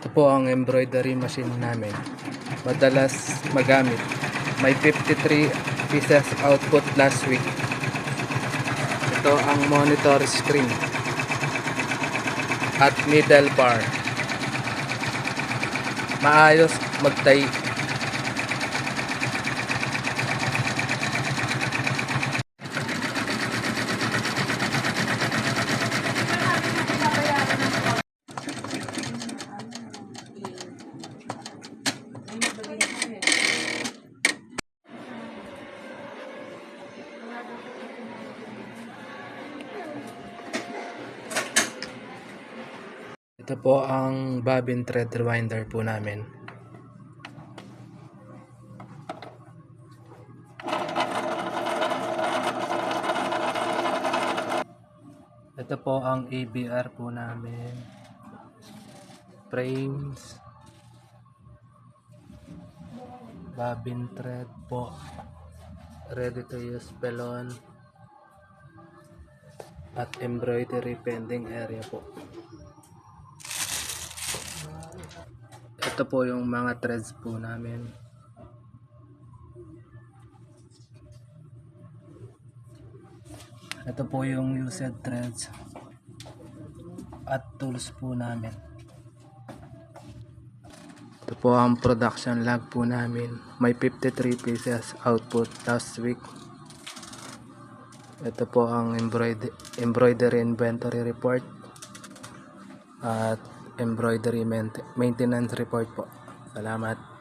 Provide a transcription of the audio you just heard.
Ito po ang embroidery machine namin. Madalas magamit. May 53 pieces output last week. Ito ang monitor screen at middle bar. Maayos magtahi. Ito po ang bobbin thread rewinder po namin. Ito po ang ABR po namin. Frames. Bobbin thread po. Ready to use pelon. At embroidery pending area po. Ito po yung mga threads po namin. Ito po yung used threads at tools po namin. Ito po ang production log po namin. May 53 pieces output last week. Ito po ang embroidery inventory report at embroidery maintenance report po. Salamat.